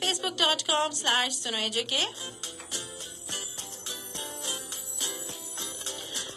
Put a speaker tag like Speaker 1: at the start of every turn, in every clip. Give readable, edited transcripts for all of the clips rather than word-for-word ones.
Speaker 1: facebook.com/sunoejk।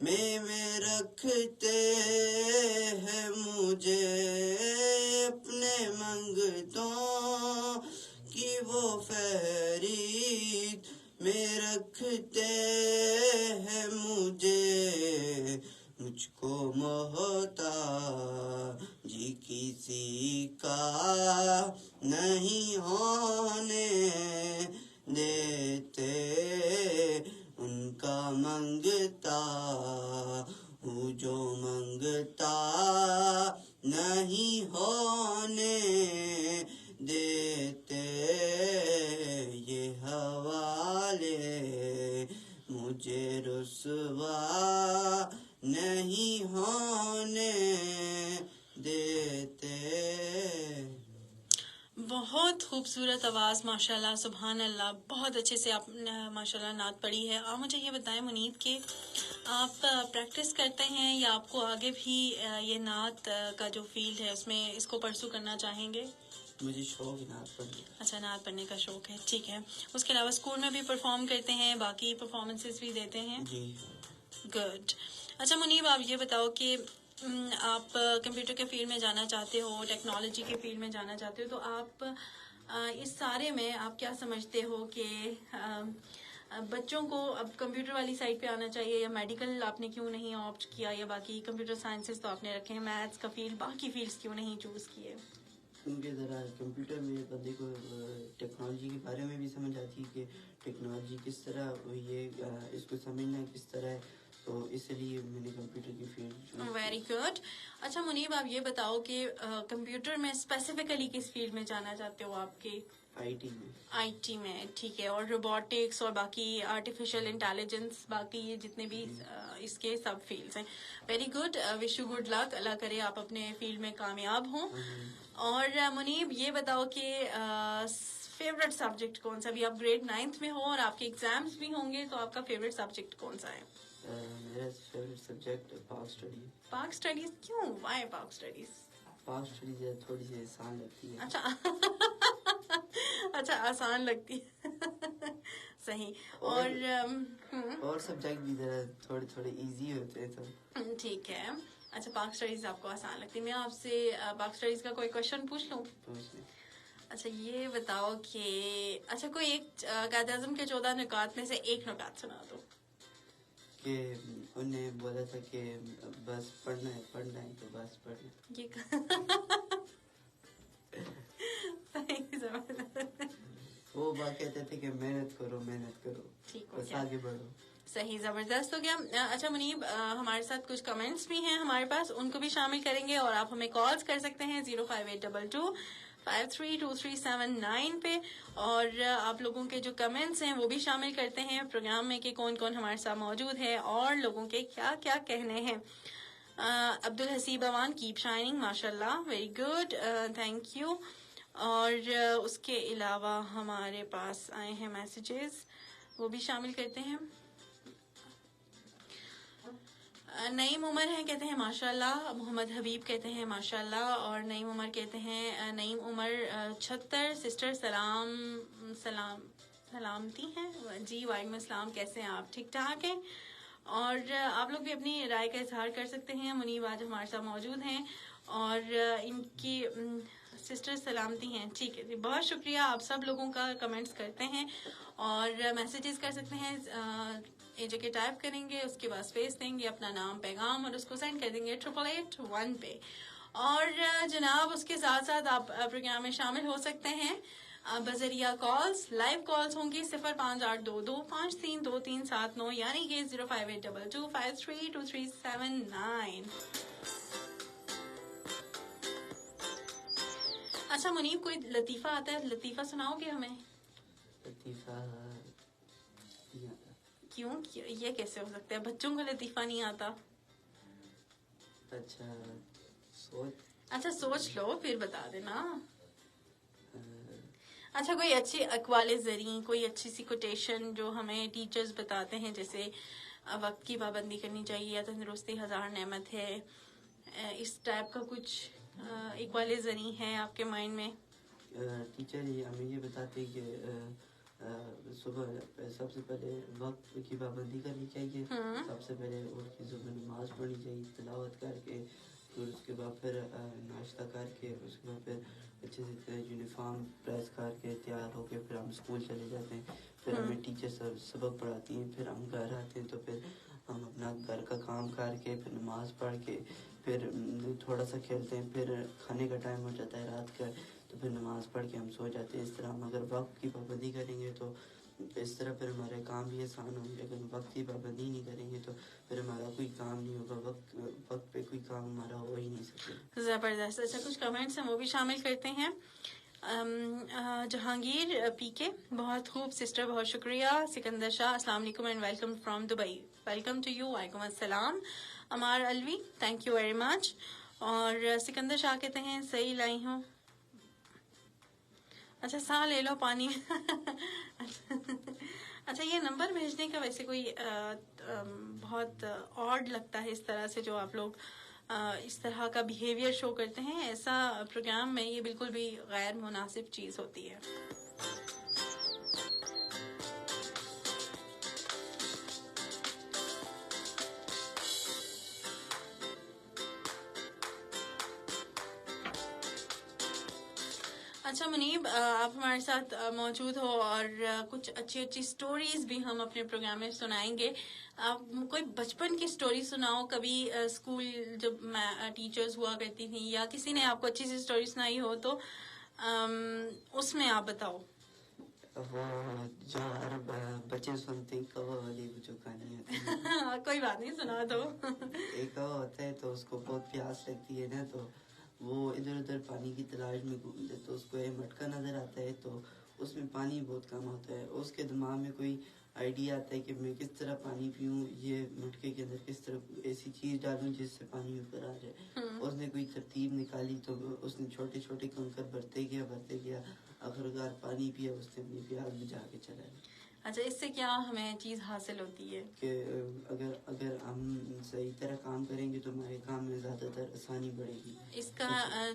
Speaker 2: میں رکھتے ہیں مجھے اپنے منگتوں کی وہ فہرست میں رکھتے ہیں مجھ کو محتاجی کسی کا نہیں ہونے دیتے ان کا منگتا ہوں جو منگتا نہیں ہونے دیتے یہ حوالے مجھے رسوا نہیں ہونے دیتے.
Speaker 1: بہت خوبصورت آواز ماشاءاللہ، سبحان اللہ، بہت اچھے سے آپ نے ماشاءاللہ نعت پڑھی ہے. آپ مجھے یہ بتائیں منیب کہ آپ پریکٹس کرتے ہیں یا آپ کو آگے بھی یہ نعت کا جو فیلڈ ہے اس میں اس کو پرسو کرنا چاہیں گے؟
Speaker 2: مجھے شوق ہے نعت پڑھنے کا.
Speaker 1: اچھا، نعت پڑھنے کا شوق ہے، ٹھیک ہے. اس کے علاوہ اسکول میں بھی پرفارم کرتے ہیں، باقی پرفارمنسز بھی دیتے ہیں؟
Speaker 2: جی.
Speaker 1: گڈ. اچھا منیب، آپ یہ بتاؤ کہ آپ کمپیوٹر کے فیلڈ میں جانا چاہتے ہو، ٹیکنالوجی کے فیلڈ میں جانا چاہتے ہو، تو آپ اس سارے میں آپ کیا سمجھتے ہو کہ بچوں کو اب کمپیوٹر والی سائڈ پہ آنا چاہیے، یا میڈیکل آپ نے کیوں نہیں آپٹ کیا، یا باقی کمپیوٹر سائنسز تو آپ نے رکھے ہیں، میتھس کا فیلڈ، باقی فیلڈس کیوں نہیں چوز کیے؟
Speaker 2: کیونکہ ذرا کمپیوٹر میں بندے کو ٹیکنالوجی کے بارے میں بھی سمجھ آتی ہے کہ ٹیکنالوجی کس طرح یہ اس کو سمجھنا کس طرح ہے، تو اس لیے میں نے کمپیوٹر کی فیلڈ.
Speaker 1: Very good. اچھا منیب، آپ یہ بتاؤ کہ کمپیوٹر میں اسپیسیفکلی کس فیلڈ میں جانا چاہتے ہو آپ کے؟ آئی ٹی میں، ٹھیک ہے. اور روبوٹکس اور باقی آرٹیفیشل انٹیلیجنس، باقی یہ جتنے بھی اس کے سب فیلڈس ہیں. Very good. Wish you good luck. اللہ کرے آپ اپنے فیلڈ میں کامیاب ہوں. اور منیب یہ بتاؤ کہ فیوریٹ سبجیکٹ کون سا؟ بھی آپ گریڈ 9th میں ہو اور آپ کے ایگزامس بھی ہوں گے، تو آپ کا فیوریٹ سبجیکٹ کون سا ہے؟
Speaker 2: میرا فیوریٹ سبجیکٹ پاک اسٹڈیز.
Speaker 1: پاک اسٹڈیز کیوں؟ وائی پاک اسٹڈیز؟
Speaker 2: پاک اسٹڈیز تھوڑی سی آسان لگتی ہے.
Speaker 1: اچھا آسان لگتی ہے. صحیح.
Speaker 2: اور سبجیکٹ بھی ذرا تھوڑے تھوڑے ایزی ہوتے ہیں تو
Speaker 1: ٹھیک ہے. اچھا پاک اسٹڈیز آپ کو آسان لگتی ہے. میں آپ سے پاک اسٹڈیز کا کوئی کوشچن پوچھ لوں؟ اچھا یہ بتاؤ کہ اچھا کوئی ایک قائد اعظم کے 14 نکات میں سے ایک نکات سنا دو.
Speaker 2: کہ انہیں بولا تھا کہ بس پڑھنا ہے تو بس پڑھنا. وہ بات کہتے تھے کہ محنت کرو بس آگے بڑھو.
Speaker 1: صحیح، زبردست ہو گیا. اچھا منیب، ہمارے ساتھ کچھ کمنٹس بھی ہیں ہمارے پاس، ان کو بھی شامل کریں گے، اور آپ ہمیں کالز کر سکتے ہیں 05822 532379 پہ، اور آپ لوگوں کے جو کمنٹس ہیں وہ بھی شامل کرتے ہیں پروگرام میں کہ کون کون ہمارے ساتھ موجود ہے اور لوگوں کے کیا کیا کہنے ہیں. عبدالحسیب اوان، کیپ شائننگ، ماشاء اللہ، ویری گڈ، تھینک یو. اور اس کے علاوہ ہمارے پاس آئے ہیں میسیجز، وہ بھی شامل کرتے ہیں. نعیم عمر ہیں، کہتے ہیں ماشاءاللہ. محمد حبیب کہتے ہیں ماشاءاللہ. اور نعیم عمر کہتے ہیں نعیم عمر 76 سسٹر سلامتی ہیں جی. وعلیکم السلام، کیسے ہیں آپ؟ ٹھیک ٹھاک ہیں. اور آپ لوگ بھی اپنی رائے کا اظہار کر سکتے ہیں. منیب آج ہمارے ساتھ موجود ہیں اور ان کی سسٹر سلامتی ہیں. ٹھیک ہے جی، بہت شکریہ. آپ سب لوگوں کا کمنٹس کرتے ہیں اور میسیجز کر سکتے ہیں. ایک جگہ ٹائپ کریں گے، اس کے بعد اسپیس دیں گے، اپنا نام پیغام اور اس کو سینڈ کر دیں گے 8881 پہ. اور جناب اس کے ساتھ ساتھ آپ پروگرام میں شامل ہو سکتے ہیں بذریعہ کالز. لائیو کالز ہوں گی 0582253239 یعنی کہ 05822532379. اچھا منیب، کوئی لطیفہ آتا ہے؟ لطیفہ سناؤ گے ہمیں؟
Speaker 2: لطیفہ
Speaker 1: کیوں؟ یہ کیسے ہو سکتا ہے بچوں کو لطیفہ نہیں آتا؟ اچھا سوچ لو پھر بتا دینا. اچھا کوئی اچھی اقوال زریں، کوئی اچھی سی کوٹیشن جو ہمیں ٹیچرز بتاتے ہیں، جیسے وقت کی پابندی کرنی چاہیے یا تندرستی ہزار نعمت ہے، اس ٹائپ کا کچھ اقوال زریں ہے آپ کے مائنڈ میں؟
Speaker 2: ٹیچر ہمیں یہ بتاتے کہ صبح سب سے پہلے وقت کی پابندی کرنی چاہیے. سب سے پہلے اٹھ کے صبح نماز پڑھنی چاہیے تلاوت کر کے. پھر اس کے بعد پھر ناشتہ کر کے اس کے بعد پھر اچھے سے یونیفارم پریس کر کے تیار ہو کے پھر ہم اسکول چلے جاتے ہیں. پھر ہمیں ٹیچر سبق پڑھاتی ہیں. پھر ہم گھر آتے ہیں تو پھر ہم اپنا گھر کا کام کر کے پھر نماز پڑھ کے پھر تھوڑا سا کھیلتے ہیں. پھر کھانے کا ٹائم ہو جاتا ہے رات کا تو پھر نماز پڑھ کے ہم سو جاتے ہیں. اس طرح ہم اگر وقت کی پابندی کریں گے تو اس طرح پھر ہمارے کام بھی آسان ہوں گے. اگر وقت کی پابندی نہیں کریں گے تو پھر ہمارا کوئی کام نہیں ہوگا. وقت پہ کوئی کام ہمارا ہو ہی نہیں سکے.
Speaker 1: زبردست. اچھا کچھ کمنٹس ہیں وہ بھی شامل کرتے ہیں. جہانگیر پی کے بہت خوب سسٹر بہت شکریہ. سکندر شاہ السلام علیکم and welcome from Dubai. Welcome to you. وعلیکم السلام. Ammar Alvi thank you very much. اور سکندر شاہ کہتے ہیں صحیح لائی ہوں. اچھا سا لے لو پانی. اچھا یہ نمبر بھیجنے کا ویسے کوئی بہت آڈ لگتا ہے اس طرح سے جو آپ لوگ اس طرح کا بیہیویئر شو کرتے ہیں. ایسا پروگرام میں یہ بالکل بھی غیر مناسب چیز ہوتی ہے. اچھا منیب آپ ہمارے ساتھ موجود ہو اور کچھ اچھی اچھی سٹوریز بھی ہم اپنے پروگرام میں سنائیں گے. آپ کوئی بچپن کی سٹوری سناؤ. کبھی اسکول جب ٹیچرز ہوا کرتی تھیں یا کسی نے آپ کو اچھی سی سٹوری سنائی ہو تو اس میں آپ بتاؤ.
Speaker 2: وہ جو عرب بچے سنتے ہیں کوا والی جو کہانی ہوتی ہے.
Speaker 1: کوئی بات نہیں سنا دو.
Speaker 2: ایک کوا ہوتا ہے تو اس کو بہت پیاس لگتی ہے نا تو وہ ادھر ادھر پانی کی تلاش میں گھومتے تو اس کو ایک مٹکا نظر آتا ہے تو اس میں پانی بہت کم ہوتا ہے. اس کے دماغ میں کوئی آئیڈیا آتا ہے کہ میں کس طرح پانی پیوں. یہ مٹکے کے اندر کس طرح ایسی چیز ڈالوں جس سے پانی اوپر آ جائے. اس نے کوئی ترتیب نکالی تو اس نے چھوٹے چھوٹے کنکر بھرتے گیا آخرکار پانی پیا. اس نے اپنی پیاس بجھا کے چلا گیا.
Speaker 1: اچھا اس سے کیا ہمیں چیز حاصل ہوتی ہے
Speaker 2: کہ اگر ہم صحیح طرح کام کریں گے تو ہمارے کام میں زیادہ تر آسانی بڑھے گی.
Speaker 1: اس کا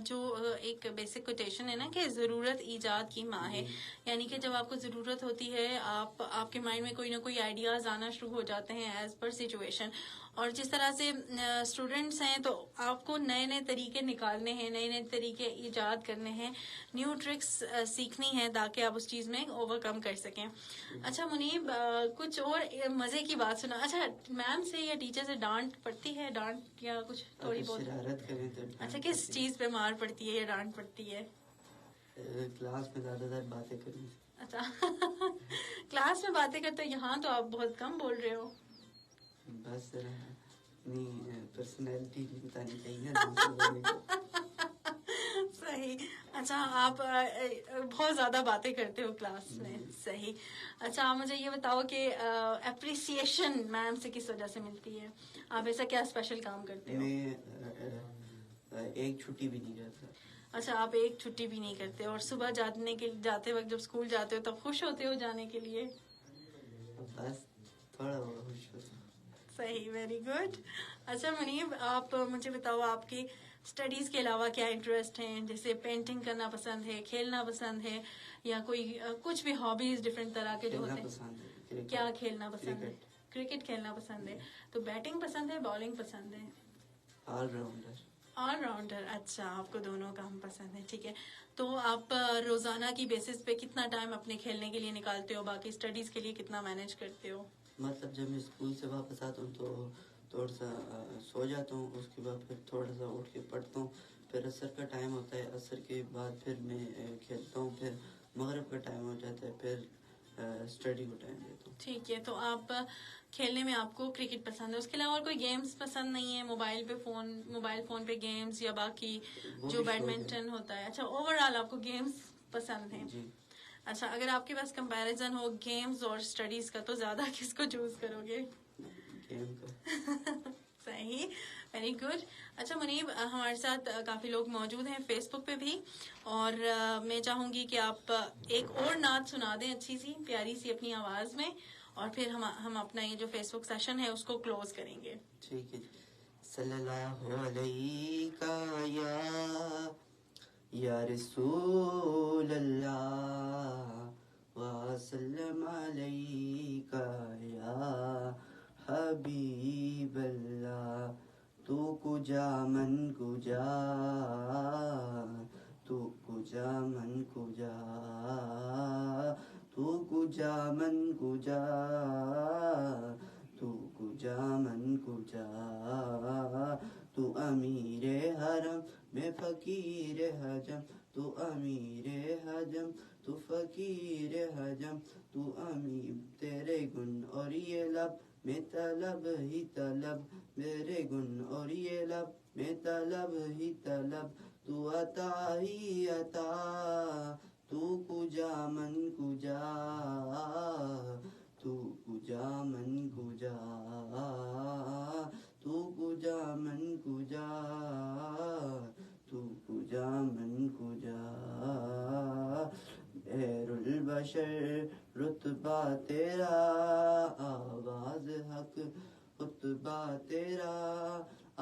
Speaker 1: جو ایک بیسک کوٹیشن ہے نا کہ ضرورت ایجاد کی ماں ہے. یعنی کہ جب آپ کو ضرورت ہوتی ہے آپ کے مائنڈ میں کوئی نہ کوئی آئیڈیاز آنا شروع ہو جاتے ہیں ایز پر سچویشن. اور جس طرح سے اسٹوڈینٹس ہیں تو آپ کو نئے نئے طریقے نکالنے ہیں, نئے نئے طریقے ایجاد کرنے ہیں, نیو ٹرکس سیکھنی ہیں تاکہ آپ اس چیز میں اوور کم کر سکیں. اچھا منیب کچھ اور مزے کی بات سنا. اچھا میم سے یا ٹیچر سے ڈانٹ پڑتی ہے, ڈانٹ یا کچھ تھوڑی بہت
Speaker 2: شرارت کریں تو
Speaker 1: اچھا کس چیز پہ مار پڑتی ہے یا ڈانٹ پڑتی ہے؟
Speaker 2: کلاس میں زیادہ تر باتیں کریں.
Speaker 1: اچھا کلاس میں باتیں کرتے. یہاں تو آپ بہت کم بول رہے ہو.
Speaker 2: بس اپنی پرسنالٹی بھی بتانی چاہیے نا.
Speaker 1: صحیح. اچھا آپ بہت زیادہ باتیں کرتے ہو کلاس میں. صحیح. اچھا آپ مجھے یہ بتاؤ کہ اپریسیشن میم سے کس وجہ سے ملتی ہے؟ آپ ایسا کیا اسپیشل کام کرتے ہو؟
Speaker 2: میں ایک چھٹی بھی نہیں کرتا.
Speaker 1: اچھا آپ ایک چھٹی بھی نہیں کرتے اور صبح جاتے وقت جب اسکول جاتے ہو تب خوش ہوتے ہو جانے کے لیے؟
Speaker 2: بس تھوڑا بہت خوش ہوتا.
Speaker 1: صحیح. Very good. اچھا منیب آپ مجھے بتاؤ آپ کی اسٹڈیز کے علاوہ کیا انٹرسٹ ہیں؟ جیسے پینٹنگ کرنا پسند ہے, کھیلنا پسند ہے, یا کوئی کچھ بھی ہابیز ڈفرینٹ طرح کے جو ہوتے ہیں؟ کیا کھیلنا پسند ہے؟ کرکٹ کھیلنا پسند ہے. تو بیٹنگ پسند ہے بالنگ پسند ہے؟
Speaker 2: All rounder.
Speaker 1: All rounder. اچھا آپ کو دونوں کام پسند ہے. ٹھیک ہے. تو آپ روزانہ کی بیسس پہ کتنا ٹائم اپنے کھیلنے کے لیے نکالتے ہو؟ باقی اسٹڈیز کے لیے کتنا مینیج کرتے ہو؟
Speaker 2: مطلب جب میں اسکول سے واپس آتا ہوں تو تھوڑا سا سو جاتا ہوں. اس کے بعد پھر تھوڑا سا اٹھ کے پڑھتا ہوں. پھر عصر کا ٹائم ہوتا ہے, عصر کے بعد پھر میں کھیلتا ہوں. پھر مغرب کا ٹائم ہو جاتا ہے, پھر اسٹڈی کو ٹائم دیتا ہوں.
Speaker 1: ٹھیک ہے. تو آپ کھیلنے میں آپ کو کرکٹ پسند ہے, اس کے علاوہ اور کوئی گیمز پسند نہیں ہے؟ موبائل فون پہ گیمز یا باقی جو بیڈمنٹن ہوتا ہے. اچھا اوور آل آپ کو گیمز پسند ہیں.
Speaker 2: جی.
Speaker 1: اچھا اگر آپ کے پاس کمپیریزن ہو گیمز اور اسٹڈیز کا تو زیادہ کس کو چوز کرو گے؟
Speaker 2: گیم کا.
Speaker 1: صحیح. Very good. اچھا منیب ہمارے ساتھ کافی لوگ موجود ہیں فیس بک پہ بھی, اور میں چاہوں گی کہ آپ ایک اور نعت سنا دیں اچھی سی پیاری سی اپنی آواز میں, اور پھر ہم اپنا یہ جو فیس بک سیشن ہے اس کو کلوز کریں گے.
Speaker 2: ٹھیک ہے. صلی اللہ علیہ یا رسول اللہ وسلم علیک یا حبیب اللہ. تو کجا من کجا، تو کجا من کجا، تو کجا من کجا، تو کجا من کجا. تو امیر حرم میں فقیر حجم، تو امیر حجم تو فقیر حجم. تو امیر تیرے گن اور یہ لب میں طلب ہی طلب، میرے گن اور یہ لب میں طلب ہی طلب. تو عطا ہی عطا، تو کجا من کجا، تو کجا من کجا، تو کجا من کجا، تو کجا من کجا. خیر البشر رتبہ تیرا، آواز حق خطبہ تیرا،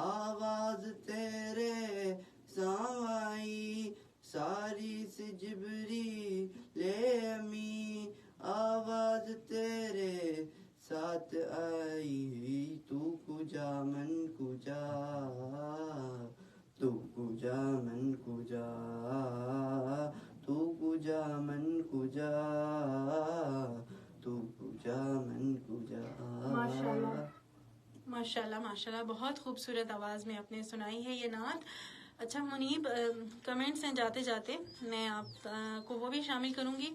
Speaker 2: آواز تیرے سامعی ساری سے جبری لے امی، آواز تیرے ساتھ آئی. تو کجا من کجا، تو کجا من کجا، تو کجا من کجا، تو کجا من کجا.
Speaker 1: ماشاءاللہ ماشاءاللہ، بہت خوبصورت آواز میں آپ نے سنائی ہے یہ نعت. اچھا منیب، کمنٹس ہیں جاتے جاتے میں آپ کو وہ بھی شامل کروں گی.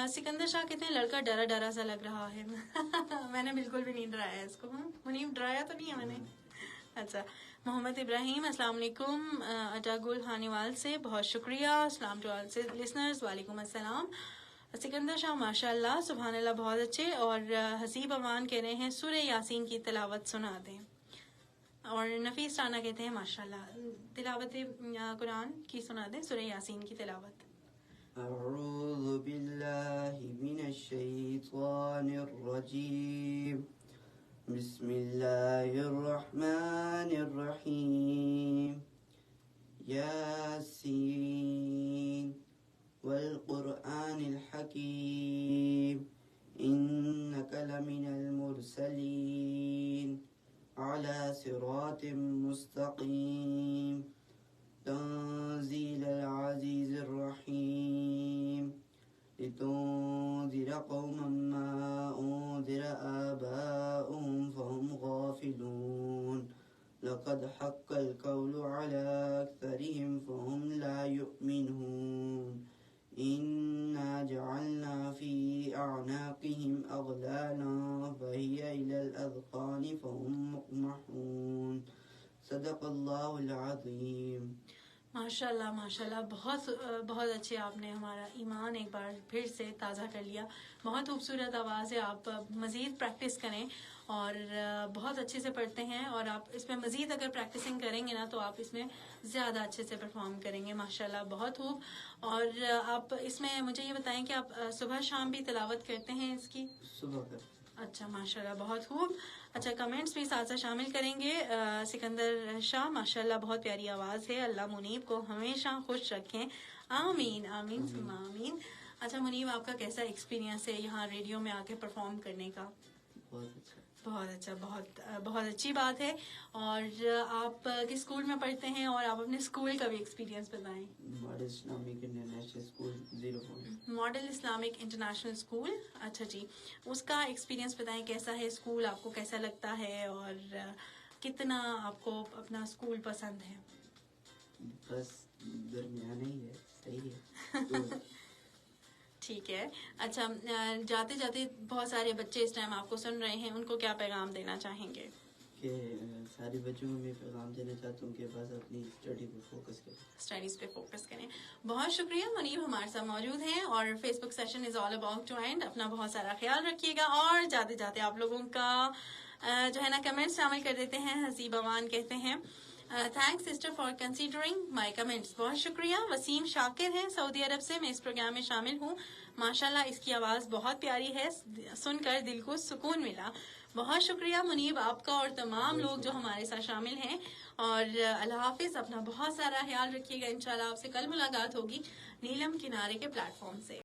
Speaker 1: سکندر شاہ کہتے ہیں لڑکا ڈرا ڈرا سا لگ رہا ہے. میں نے بالکل بھی نہیں ڈرایا اس کو. منیب ڈرایا تو نہیں ہے میں نے. اچھا محمد ابراہیم، السلام علیکم اٹا گل ہانیوال سے، بہت شکریہ. السلام ٹو آل لسنرز، وعلیکم السلام. سکندر شاہ ماشاء اللہ سبحان اللہ بہت اچھے. اور حسیب امان کہہ رہے ہیں سورہ یاسین کی تلاوت سنا دیں. اور نفیس رانا کہتے ہیں ماشاء اللہ تلاوت قرآن کی سنا دیں، سورہ یاسین کی تلاوت.
Speaker 2: اعوذ باللہ من الشیطان الرجیم، بسم اللہ الرحمن الرحیم. یاسین والقرآن الحکیم انک لمن المرسلین علی صراط مستقیم تنزیل العزیز الرحیم لتنذر قوما ما انذر آباؤهم فهم غافلون لقد حق القول على أكثرهم فهم لا يؤمنون إنا جعلنا في أعناقهم أغلالا فهي إلى الأذقان فهم مقمحون. صدق اللہ العظیم.
Speaker 1: ماشاء اللہ ماشاء اللہ، بہت بہت اچھے. آپ نے ہمارا ایمان ایک بار پھر سے تازہ کر لیا. بہت خوبصورت آواز ہے. آپ مزید پریکٹس کریں اور بہت اچھے سے پڑھتے ہیں، اور آپ اس میں مزید اگر پریکٹسنگ کریں گے نا تو آپ اس میں زیادہ اچھے سے پرفارم کریں گے. ماشاءاللہ بہت خوب. اور آپ اس میں مجھے یہ بتائیں کہ آپ صبح شام بھی تلاوت کرتے ہیں اس کی؟
Speaker 2: صبح کا.
Speaker 1: اچھا ماشاءاللہ بہت خوب. اچھا کمنٹس بھی ساتھ ساتھ شامل کریں گے. سکندر شاہ ماشاءاللہ بہت پیاری آواز ہے. اللہ منیب کو ہمیشہ خوش رکھیں، آمین آمین ثم آمین. اچھا منیب، آپ کا کیسا ایکسپیرینس ہے یہاں ریڈیو میں آ کے پرفارم کرنے کا؟
Speaker 2: بہت اچھا.
Speaker 1: بہت اچھا، بہت اچھی بات ہے. اور آپ کس اسکول میں پڑھتے ہیں، اور آپ اپنے اسکول کا بھی ایکسپیرینس بتائیں.
Speaker 2: Model Islamic international school 0
Speaker 1: model Islamic international school. اچھا جی، اس کا ایکسپیرینس بتائیں کیسا ہے اسکول، آپ کو کیسا لگتا ہے، اور کتنا آپ کو اپنا اسکول پسند ہے؟
Speaker 2: بس درمیانہ ہی ہے، صحیح ہے.
Speaker 1: ٹھیک ہے. اچھا جاتے جاتے بہت سارے بچے اس ٹائم آپ کو سن رہے ہیں، ان کو کیا پیغام دینا چاہیں گے؟
Speaker 2: کہ سارے بچوں کو میں پیغام دینا چاہتا ہوں کہ بس اپنی اسٹڈی پہ فوکس کریں.
Speaker 1: اسٹڈیز پہ فوکس کریں. بہت شکریہ. منیب ہمارے ساتھ موجود ہیں، اور Facebook session is all about to end. اپنا بہت سارا خیال رکھیے گا. اور جاتے جاتے آپ لوگوں کا جو ہے نا کمنٹس شامل کر دیتے ہیں. حسیب امان کہتے ہیں thanks sister for considering my comments. بہت شکریہ. وسیم شاکر ہیں سعودی عرب سے، میں اس پروگرام میں شامل ہوں. ماشاءاللہ اس کی آواز بہت پیاری ہے، سن کر دل کو سکون ملا. بہت شکریہ منیب آپ کا، اور تمام لوگ جو ہمارے ساتھ شامل ہیں. اور اللہ حافظ. اپنا بہت سارا خیال رکھیے گا. انشاءاللہ آپ سے کل ملاقات ہوگی نیلم کنارے کے پلیٹ فارم سے.